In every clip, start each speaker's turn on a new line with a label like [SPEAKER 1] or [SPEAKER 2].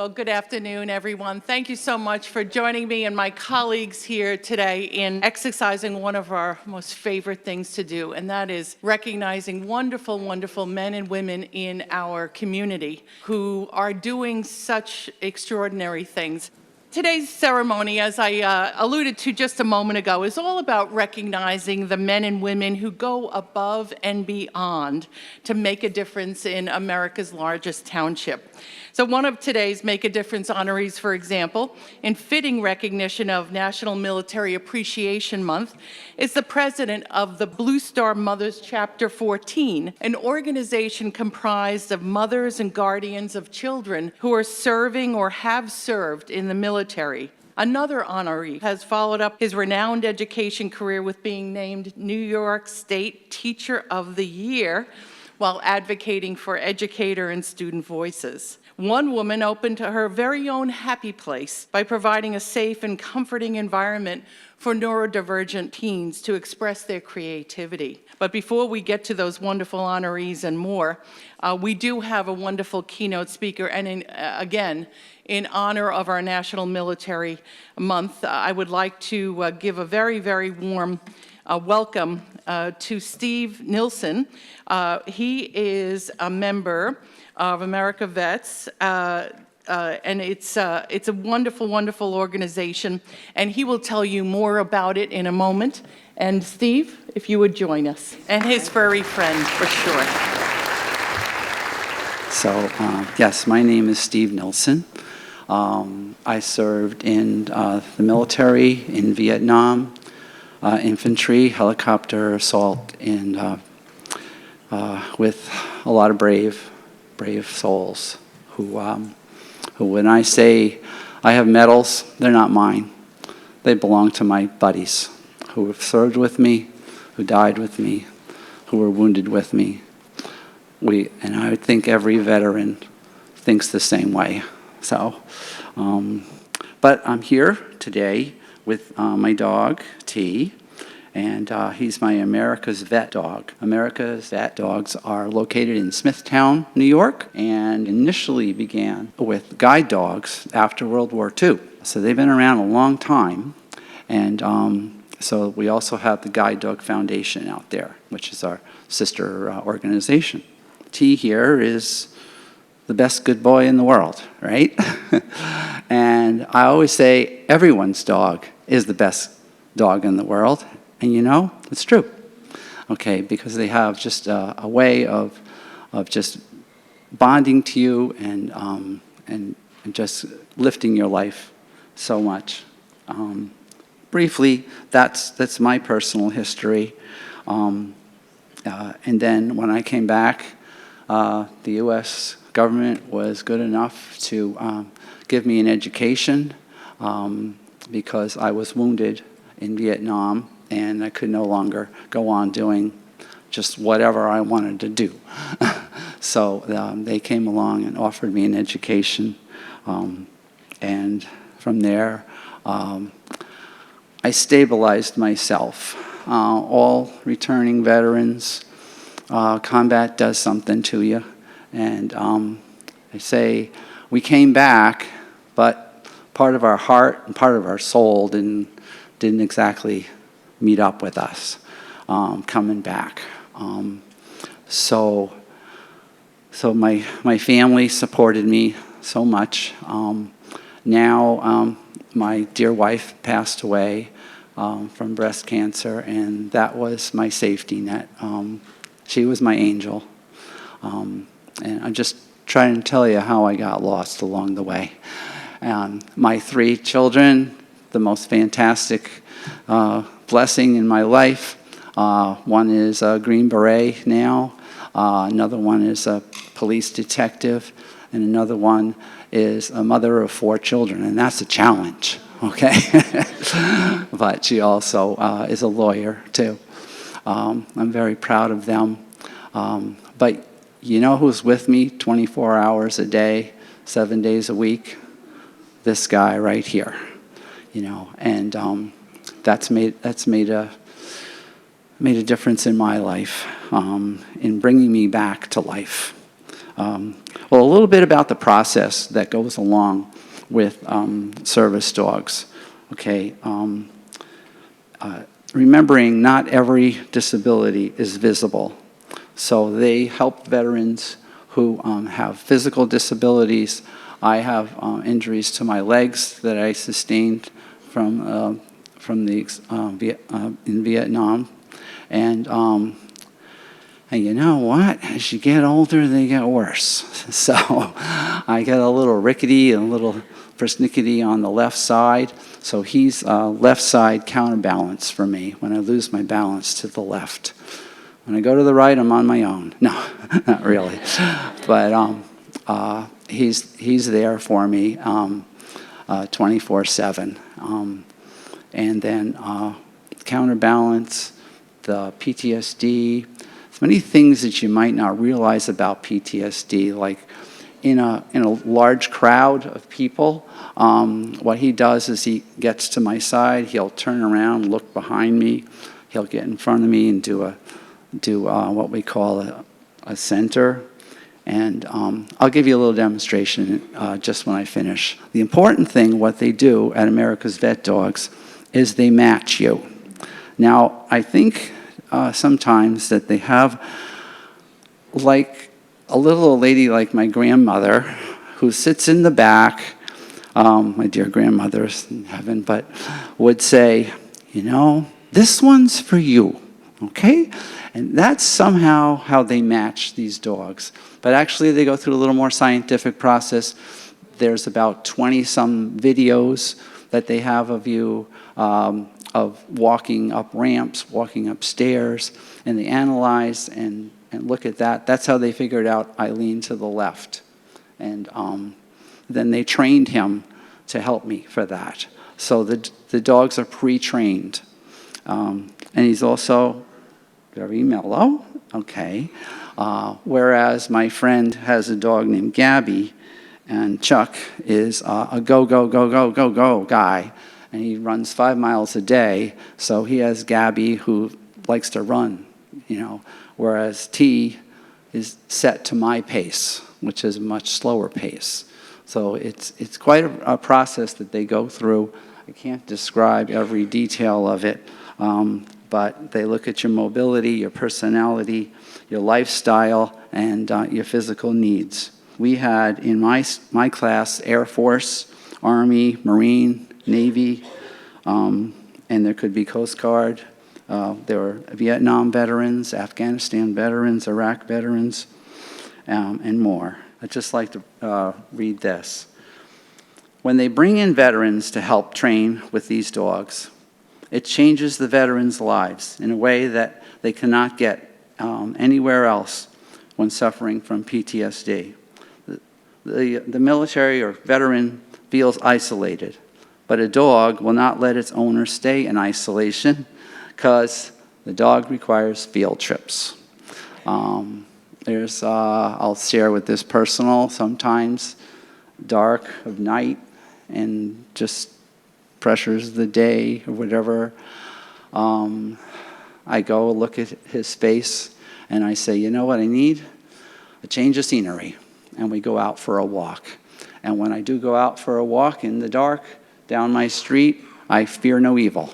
[SPEAKER 1] Well, good afternoon, everyone. Thank you so much for joining me and my colleagues here today in exercising one of our most favorite things to do, and that is recognizing wonderful, wonderful men and women in our community who are doing such extraordinary things. Today's ceremony, as I alluded to just a moment ago, is all about recognizing the men and women who go above and beyond to make a difference in America's largest township. So one of today's Make a Difference honorees, for example, in fitting recognition of National Military Appreciation Month, is the president of the Blue Star Mothers Chapter 14, an organization comprised of mothers and guardians of children who are serving or have served in the military. Another honoree has followed up his renowned education career with being named New York State Teacher of the Year while advocating for educator and student voices. One woman opened her very own happy place by providing a safe and comforting environment for neurodivergent teens to express their creativity. But before we get to those wonderful honorees and more, we do have a wonderful keynote speaker, and again, in honor of our National Military Month, I would like to give a very, very warm welcome to Steve Nilsson. He is a member of America Vets, and it's a wonderful, wonderful organization, and he will tell you more about it in a moment. And Steve, if you would join us, and his furry friend, for sure.
[SPEAKER 2] So, yes, my name is Steve Nilsson. I served in the military in Vietnam, infantry, helicopter assault, and with a lot of brave souls who, when I say I have medals, they're not mine. They belong to my buddies who have served with me, who died with me, who were wounded with me. And I think every veteran thinks the same way. So, but I'm here today with my dog, T, and he's my America's Vet dog. America's Vet dogs are located in Smithtown, New York, and initially began with guide dogs after World War II. So they've been around a long time, and so we also have the Guide Dog Foundation out there, which is our sister organization. T here is the best good boy in the world, right? And I always say everyone's dog is the best dog in the world. And you know, it's true, okay, because they have just a way of just bonding to you and just lifting your life so much. Briefly, that's my personal history. And then when I came back, the U.S. government was good enough to give me an education because I was wounded in Vietnam, and I could no longer go on doing just whatever I wanted to do. So they came along and offered me an education, and from there I stabilized myself. All returning veterans, combat does something to you, and I say we came back, but part of our heart and part of our soul didn't exactly meet up with us coming back. So my family supported me so much. Now my dear wife passed away from breast cancer, and that was my safety net. She was my angel. And I'm just trying to tell you how I got lost along the way. My 3 children, the most fantastic blessing in my life. One is a Green Beret now. Another one is a police detective. And another one is a mother of 4 children. And that's a challenge, okay? But she also is a lawyer, too. I'm very proud of them. But you know who's with me 24 hours a day, 7 days a week? This guy right here, you know, and that's made a difference in my life, in bringing me back to life. Well, a little bit about the process that goes along with service dogs. Okay, remembering not every disability is visible. So they help veterans who have physical disabilities. I have injuries to my legs that I sustained from in Vietnam, and you know what? As you get older, they get worse. So I get a little rickety and a little persnickety on the left side. So he's left side counterbalance for me when I lose my balance to the left. When I go to the right, I'm on my own. No, not really. But he's there for me 24/7. And then counterbalance, the PTSD, many things that you might not realize about PTSD, like in a large crowd of people, what he does is he gets to my side, he'll turn around, look behind me, he'll get in front of me and do what we call a center. And I'll give you a little demonstration just when I finish. The important thing, what they do at America's Vet Dogs, is they match you. Now, I think sometimes that they have like a little old lady like my grandmother who sits in the back, my dear grandmother's in heaven, but would say, you know, this one's for you, okay? And that's somehow how they match these dogs. But actually they go through a little more scientific process. There's about 20-some videos that they have of you of walking up ramps, walking up stairs, and they analyze and look at that. That's how they figured out I lean to the left. And then they trained him to help me for that. So the dogs are pre-trained. And he's also very mellow, okay. Whereas my friend has a dog named Gabby, and Chuck is a go, go, go, go, go, go guy. And he runs 5 miles a day, so he has Gabby who likes to run, you know, whereas T is set to my pace, which is a much slower pace. So it's quite a process that they go through. I can't describe every detail of it, but they look at your mobility, your personality, your lifestyle, and your physical needs. We had in my class Air Force, Army, Marine, Navy, and there could be Coast Guard. There were Vietnam veterans, Afghanistan veterans, Iraq veterans, and more. I'd just like to read this. When they bring in veterans to help train with these dogs, it changes the veterans' lives in a way that they cannot get anywhere else when suffering from PTSD. The military or veteran feels isolated, but a dog will not let its owner stay in isolation because the dog requires field trips. I'll share with this personal, sometimes dark of night and just pressures of the day or whatever. I go look at his face and I say, you know what I need? A change of scenery. And we go out for a walk. And when I do go out for a walk in the dark down my street, I fear no evil,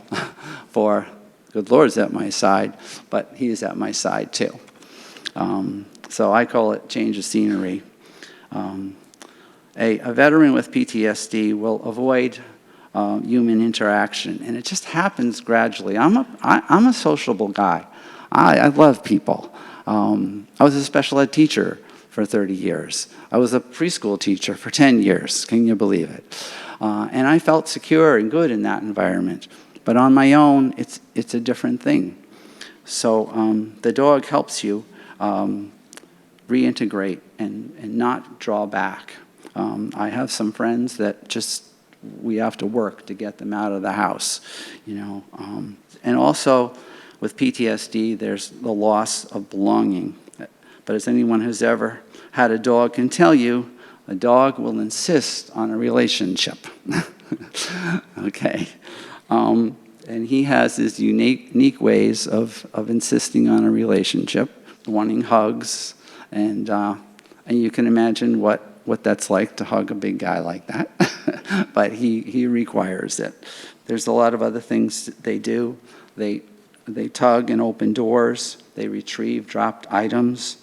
[SPEAKER 2] for good Lord's at my side, but he is at my side too. So I call it change of scenery. A veteran with PTSD will avoid human interaction, and it just happens gradually. I'm a sociable guy. I love people. I was a special ed teacher for 30 years. I was a preschool teacher for 10 years. Can you believe it? And I felt secure and good in that environment. But on my own, it's a different thing. So the dog helps you reintegrate and not draw back. I have some friends that just, we have to work to get them out of the house, you know. And also with PTSD, there's the loss of belonging. But as anyone who's ever had a dog can tell you, a dog will insist on a relationship. Okay. And he has his unique ways of insisting on a relationship, wanting hugs, and And you can imagine what that's like to hug a big guy like that. But he requires it. There's a lot of other things they do. They tug and open doors. They retrieve dropped items.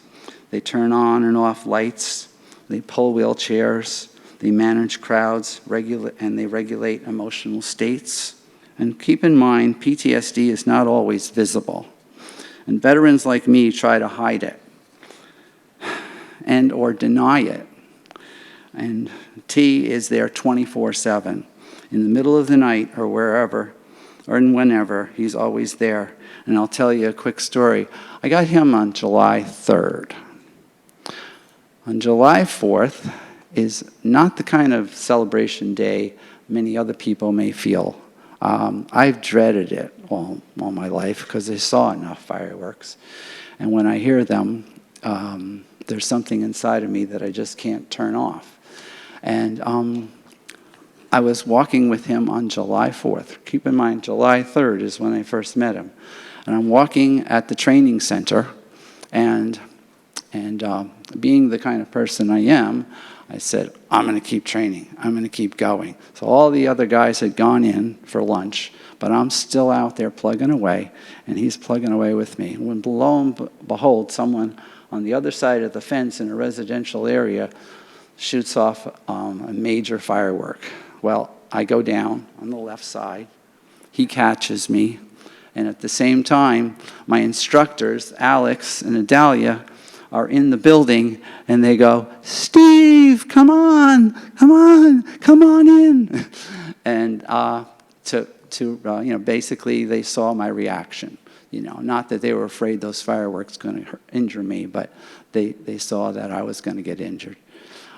[SPEAKER 2] They turn on and off lights. They pull wheelchairs. They manage crowds, and they regulate emotional states. And keep in mind, PTSD is not always visible. And veterans like me try to hide it and or deny it. And T is there 24/7. In the middle of the night or wherever or whenever, he's always there. And I'll tell you a quick story. I got him on July 3rd. On July 4th is not the kind of celebration day many other people may feel. I've dreaded it all my life because I saw enough fireworks. And when I hear them, there's something inside of me that I just can't turn off. And I was walking with him on July 4th. Keep in mind, July 3rd is when I first met him. And I'm walking at the training center, and being the kind of person I am, I said, I'm going to keep training. I'm going to keep going. So all the other guys had gone in for lunch, but I'm still out there plugging away, and he's plugging away with me. When lo and behold, someone on the other side of the fence in a residential area shoots off a major firework. Well, I go down on the left side. He catches me. And at the same time, my instructors, Alex and Adalia, are in the building, and they go, Steve, come on in. And basically they saw my reaction. Not that they were afraid those fireworks going to injure me, but they saw that I was going to get injured.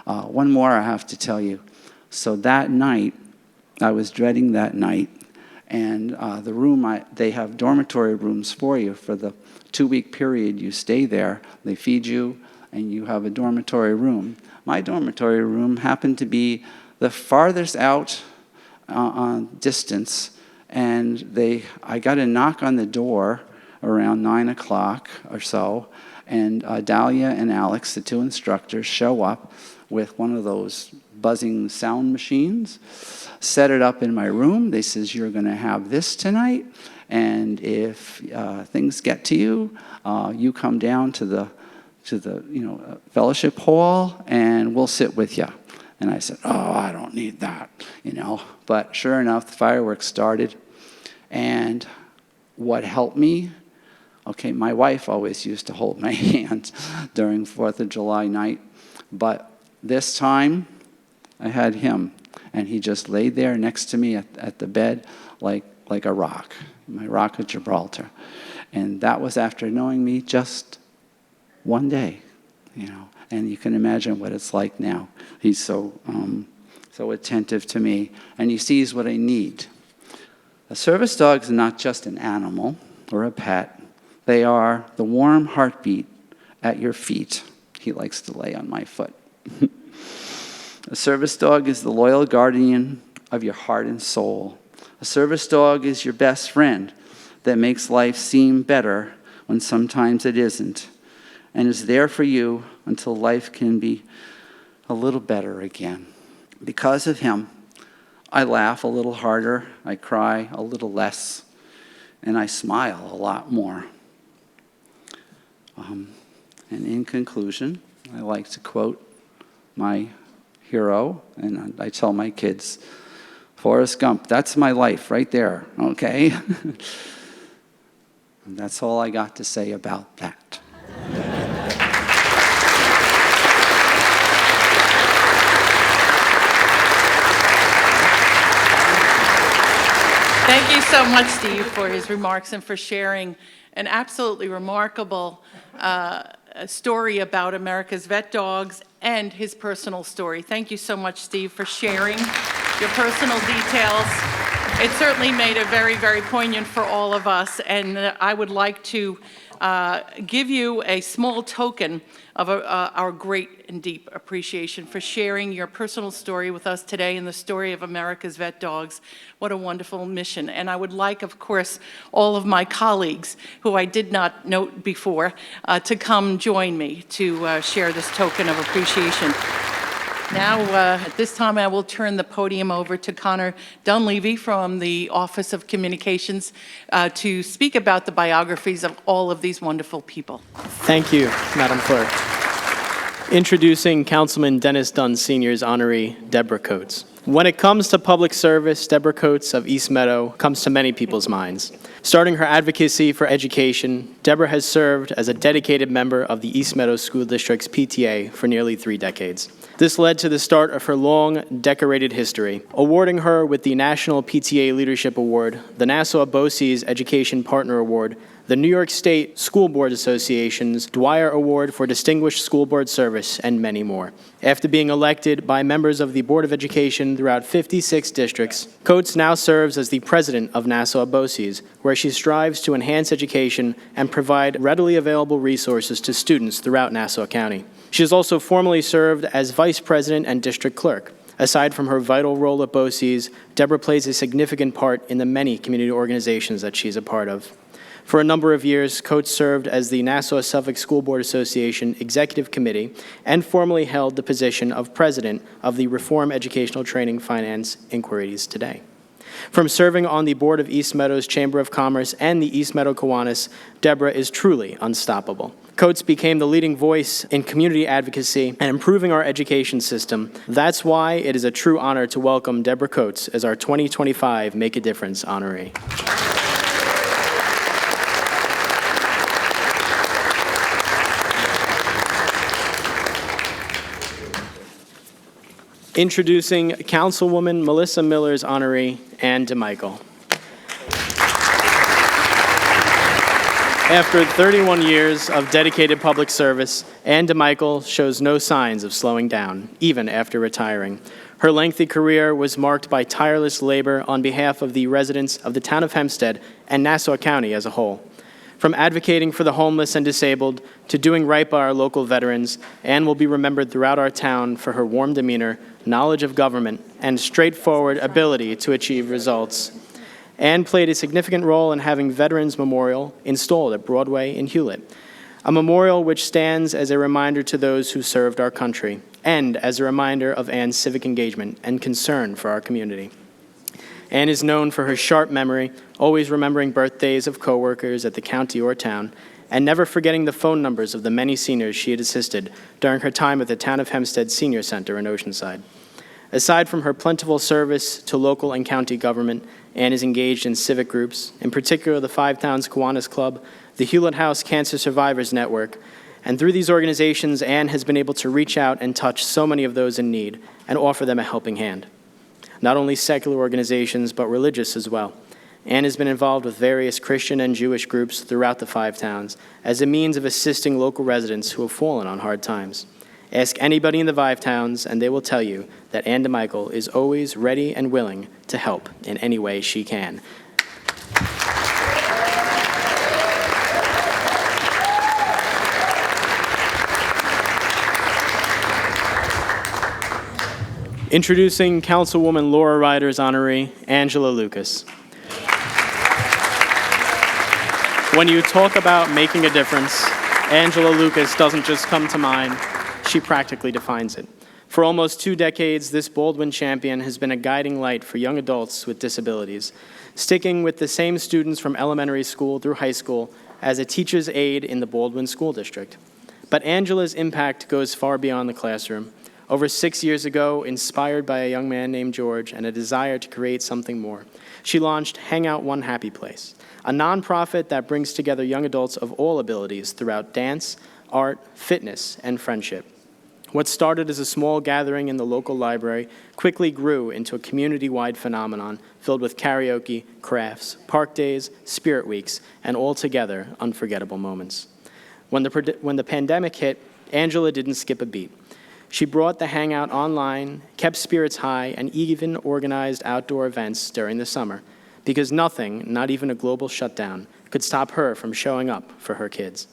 [SPEAKER 2] One more I have to tell you. So that night, I was dreading that night, and the room, they have dormitory rooms for you for the 2-week period you stay there. They feed you, and you have a dormitory room. My dormitory room happened to be the farthest out distance, and I got a knock on the door around 9 o'clock or so, and Dahlia and Alex, the two instructors, show up with one of those buzzing sound machines, set it up in my room. They says, you're going to have this tonight, and if things get to you, you come down to the fellowship hall, and we'll sit with you. And I said, oh, I don't need that, But sure enough, the fireworks started, and what helped me, my wife always used to hold my hand during 4th of July night, but this time I had him, and he just laid there next to me at the bed like a rock, my rock of Gibraltar. And that was after knowing me just one day, and you can imagine what it's like now. He's so attentive to me, and he sees what I need. A service dog is not just an animal or a pet. They are the warm heartbeat at your feet. He likes to lay on my foot. A service dog is the loyal guardian of your heart and soul. A service dog is your best friend that makes life seem better when sometimes it isn't, and is there for you until life can be a little better again. Because of him, I laugh a little harder, I cry a little less, and I smile a lot more. And in conclusion, I like to quote my hero, and I tell my kids, Forrest Gump, that's my life right there, okay? And that's all I got to say about that.
[SPEAKER 1] Thank you so much, Steve, for his remarks and for sharing an absolutely remarkable story about America's vet dogs and his personal story. Thank you so much, Steve, for sharing your personal details. It certainly made it very, very poignant for all of us, and I would like to give you a small token of our great and deep appreciation for sharing your personal story with us today and the story of America's vet dogs. What a wonderful mission. And I would like, of course, all of my colleagues, who I did not note before, to come join me to share this token of appreciation. Now, at this time, I will turn the podium over to Connor Dunleavy from the Office of Communications to speak about the biographies of all of these wonderful people.
[SPEAKER 3] Thank you, Madam Clerk. Introducing Councilman Dennis Dunn Sr.'s honoree, Deborah Coates. When it comes to public service, Deborah Coates of East Meadow comes to many people's minds. Starting her advocacy for education, Deborah has served as a dedicated member of the East Meadow School District's PTA for nearly 3 decades. This led to the start of her long, decorated history, awarding her with the National PTA Leadership Award, the Nassau BOCES Education Partner Award, the New York State School Board Association's Dwyer Award for Distinguished School Board Service, and many more. After being elected by members of the Board of Education throughout 56 districts, Coates now serves as the president of Nassau BOCES, where she strives to enhance education and provide readily available resources to students throughout Nassau County. She has also formerly served as vice president and district clerk. Aside from her vital role at BOCES, Deborah plays a significant part in the many community organizations that she's a part of. For a number of years, Coates served as the Nassau-Suffolk School Board Association Executive Committee and formerly held the position of president of the Reform Educational Training Finance Inquiries today. From serving on the board of East Meadow's Chamber of Commerce and the East Meadow Kiwanis, Deborah is truly unstoppable. Coates became the leading voice in community advocacy and improving our education system. That's why it is a true honor to welcome Deborah Coates as our 2025 Make a Difference honoree. Introducing Councilwoman Melissa Miller's honoree, Ann DeMichael. After 31 years of dedicated public service, Ann DeMichael shows no signs of slowing down, even after retiring. Her lengthy career was marked by tireless labor on behalf of the residents of the town of Hempstead and Nassau County as a whole. From advocating for the homeless and disabled to doing right by our local veterans, Ann will be remembered throughout our town for her warm demeanor, knowledge of government, and straightforward ability to achieve results. Ann played a significant role in having Veterans Memorial installed at Broadway in Hewlett, a memorial which stands as a reminder to those who served our country, and as a reminder of Ann's civic engagement and concern for our community. Ann is known for her sharp memory, always remembering birthdays of coworkers at the county or town, and never forgetting the phone numbers of the many seniors she had assisted during her time at the Town of Hempstead Senior Center in Oceanside. Aside from her plentiful service to local and county government, Ann is engaged in civic groups, in particular the Five Towns Kiwanis Club, the Hewlett House Cancer Survivors Network, and through these organizations, Ann has been able to reach out and touch so many of those in need and offer them a helping hand. Not only secular organizations, but religious as well. Ann has been involved with various Christian and Jewish groups throughout the Five Towns as a means of assisting local residents who have fallen on hard times. Ask anybody in the Five Towns, and they will tell you that Ann DeMichael is always ready and willing to help in any way she can. Introducing Councilwoman Laura Ryder's honoree, Angela Lucas. When you talk about making a difference, Angela Lucas doesn't just come to mind, she practically defines it. For almost 2 decades, this Baldwin champion has been a guiding light for young adults with disabilities, sticking with the same students from elementary school through high school as a teacher's aide in the Baldwin School District. But Angela's impact goes far beyond the classroom. Over 6 years ago, inspired by a young man named George and a desire to create something more, she launched Hang Out One Happy Place, a nonprofit that brings together young adults of all abilities throughout dance, art, fitness, and friendship. What started as a small gathering in the local library quickly grew into a community-wide phenomenon filled with karaoke, crafts, park days, spirit weeks, and altogether unforgettable moments. When the pandemic hit, Angela didn't skip a beat. She brought the hangout online, kept spirits high, and even organized outdoor events during the summer, because nothing, not even a global shutdown, could stop her from showing up for her kids.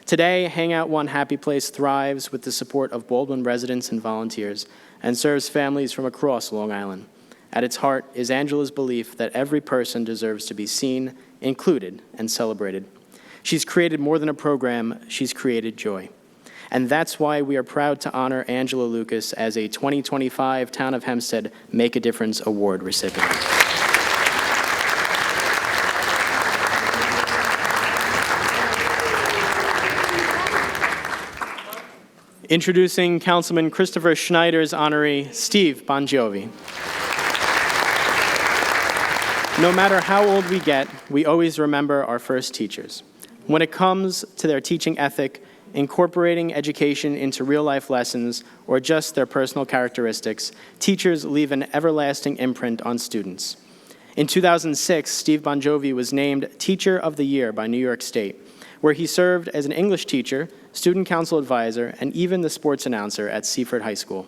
[SPEAKER 3] Today, Hangout One Happy Place thrives with the support of Baldwin residents and volunteers and serves families from across Long Island. At its heart is Angela's belief that every person deserves to be seen, included, and celebrated. She's created more than a program, she's created joy. And that's why we are proud to honor Angela Lucas as a 2025 Town of Hempstead Make a Difference Award recipient. Introducing Councilman Christopher Schneider's honoree, Steve Bongiovi. No matter how old we get, we always remember our first teachers. When it comes to their teaching ethic, incorporating education into real-life lessons, or just their personal characteristics, teachers leave an everlasting imprint on students. In 2006, Steve Bongiovi was named Teacher of the Year by New York State, where he served as an English teacher, student council advisor, and even the sports announcer at Seaford High School.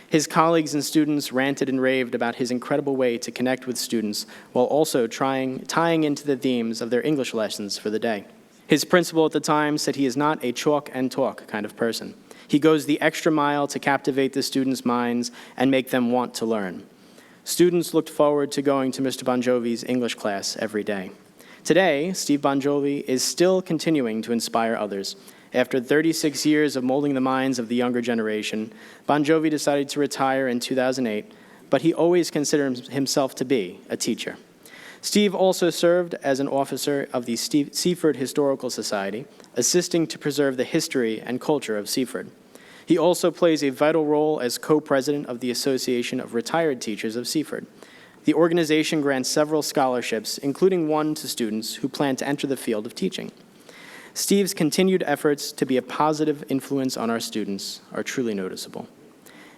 [SPEAKER 3] His colleagues and students ranted and raved about his incredible way to connect with students while also tying into the themes of their English lessons for the day. His principal at the time said he is not a chalk and talk kind of person. He goes the extra mile to captivate the students' minds and make them want to learn. Students looked forward to going to Mr. Bongiovi's English class every day. Today, Steve Bongiovi is still continuing to inspire others. After 36 years of molding the minds of the younger generation, Bongiovi decided to retire in 2008, but he always considered himself to be a teacher. Steve also served as an officer of the Seaford Historical Society, assisting to preserve the history and culture of Seaford. He also plays a vital role as co-president of the Association of Retired Teachers of Seaford. The organization grants several scholarships, including one to students who plan to enter the field of teaching. Steve's continued efforts to be a positive influence on our students are truly noticeable.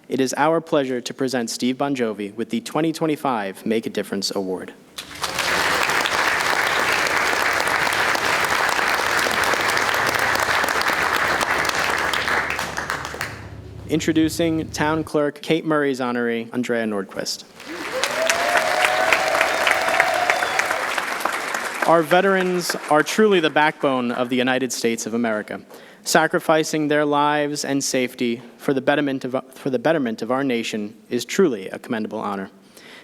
[SPEAKER 3] It is our pleasure to present Steve Bongiovi with the 2025 Make a Difference Award. Introducing Town Clerk Kate Murray's honoree, Andrea Nordquist. Our veterans are truly the backbone of the United States of America, sacrificing their lives and safety for the betterment of our nation is truly a commendable honor.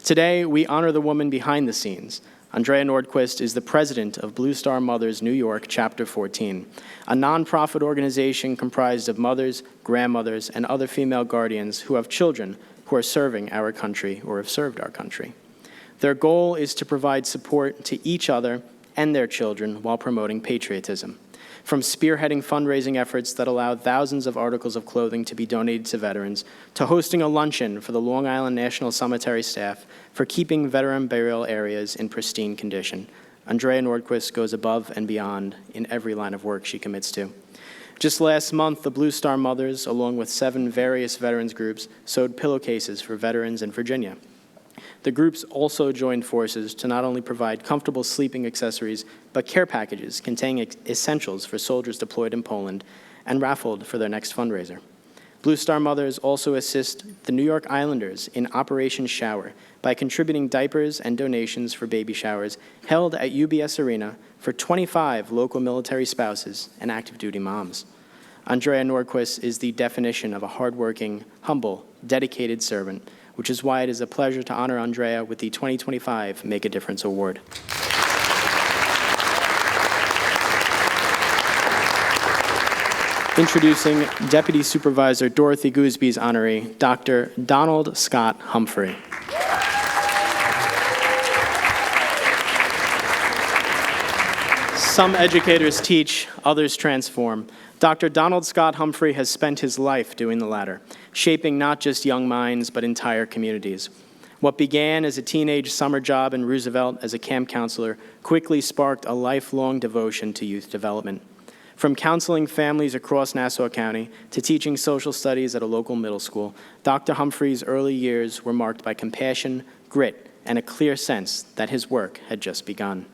[SPEAKER 3] Today, we honor the woman behind the scenes. Andrea Nordquist is the president of Blue Star Mothers New York, Chapter 14, a nonprofit organization comprised of mothers, grandmothers, and other female guardians who have children who are serving our country or have served our country. Their goal is to provide support to each other and their children while promoting patriotism. From spearheading fundraising efforts that allow thousands of articles of clothing to be donated to veterans, to hosting a luncheon for the Long Island National Cemetery staff for keeping veteran burial areas in pristine condition, Andrea Nordquist goes above and beyond in every line of work she commits to. Just last month, the Blue Star Mothers, along with 7 various veterans groups, sewed pillowcases for veterans in Virginia. The groups also joined forces to not only provide comfortable sleeping accessories, but care packages containing essentials for soldiers deployed in Poland and raffled for their next fundraiser. Blue Star Mothers also assist the New York Islanders in Operation Shower by contributing diapers and donations for baby showers held at UBS Arena for 25 local military spouses and active duty moms. Andrea Nordquist is the definition of a hardworking, humble, dedicated servant, which is why it is a pleasure to honor Andrea with the 2025 Make a Difference Award. Introducing Deputy Supervisor Dorothy Goosby's honoree, Dr. Donald Scott Humphrey. Some educators teach, others transform. Dr. Donald Scott Humphrey has spent his life doing the latter, shaping not just young minds, but entire communities. What began as a teenage summer job in Roosevelt as a camp counselor quickly sparked a lifelong devotion to youth development. From counseling families across Nassau County to teaching social studies at a local middle school, Dr. Humphrey's early years were marked by compassion, grit, and a clear sense that his work had just begun.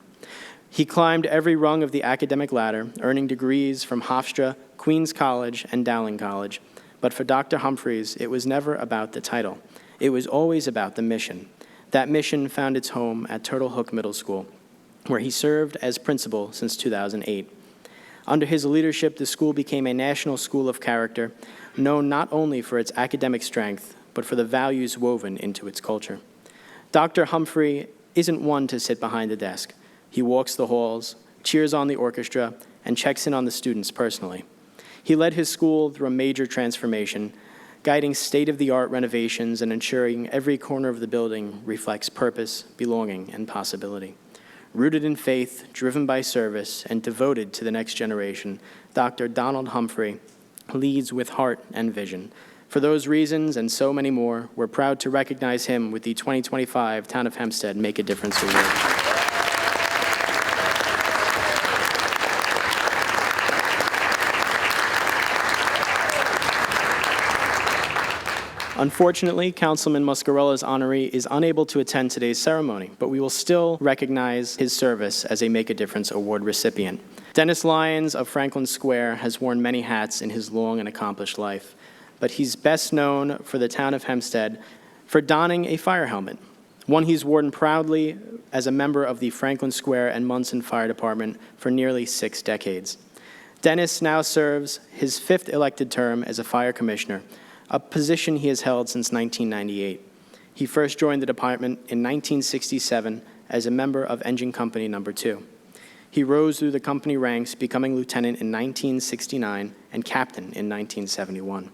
[SPEAKER 3] He climbed every rung of the academic ladder, earning degrees from Hofstra, Queens College, and Dowling College. But for Dr. Humphreys, it was never about the title. It was always about the mission. That mission found its home at Turtle Hook Middle School, where he served as principal since 2008. Under his leadership, the school became a national school of character, known not only for its academic strength, but for the values woven into its culture. Dr. Humphrey isn't one to sit behind the desk. He walks the halls, cheers on the orchestra, and checks in on the students personally. He led his school through a major transformation, guiding state-of-the-art renovations and ensuring every corner of the building reflects purpose, belonging, and possibility. Rooted in faith, driven by service, and devoted to the next generation, Dr. Donald Humphrey leads with heart and vision. For those reasons and so many more, we're proud to recognize him with the 2025 Town of Hempstead Make a Difference Award. Unfortunately, Councilman Muscarella's honoree is unable to attend today's ceremony, but we will still recognize his service as a Make a Difference Award recipient. Dennis Lyons of Franklin Square has worn many hats in his long and accomplished life, but he's best known for the town of Hempstead for donning a fire helmet, one he's worn proudly as a member of the Franklin Square and Munson Fire Department for nearly 6 decades. Dennis now serves his 5th elected term as a fire commissioner, a position he has held since 1998. He first joined the department in 1967 as a member of Engine Company No. 2. He rose through the company ranks, becoming lieutenant in 1969 and captain in 1971.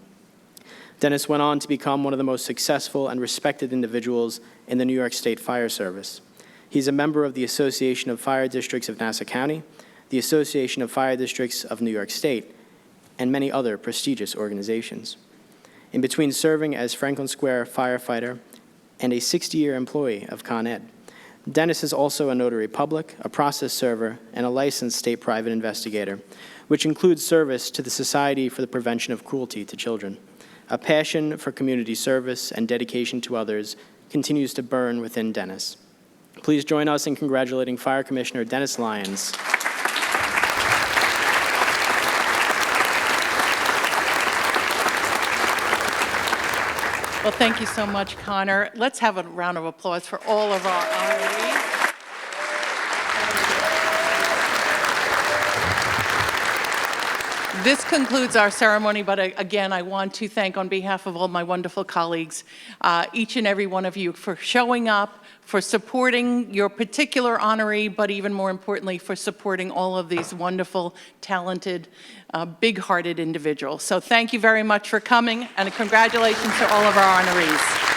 [SPEAKER 3] Dennis went on to become one of the most successful and respected individuals in the New York State Fire Service. He's a member of the Association of Fire Districts of Nassau County, the Association of Fire Districts of New York State, and many other prestigious organizations. In between serving as Franklin Square firefighter and a 60-year employee of Con Ed, Dennis is also a notary public, a process server, and a licensed state private investigator, which includes service to the Society for the Prevention of Cruelty to Children. A passion for community service and dedication to others continues to burn within Dennis. Please join us in congratulating Fire Commissioner Dennis Lyons.
[SPEAKER 1] Well, thank you so much, Connor. Let's have a round of applause for all of our honorees. This concludes our ceremony, but again, I want to thank on behalf of all my wonderful colleagues, each and every one of you for showing up, for supporting your particular honoree, but even more importantly, for supporting all of these wonderful, talented, big-hearted individuals. So thank you very much for coming, and congratulations to all of our honorees.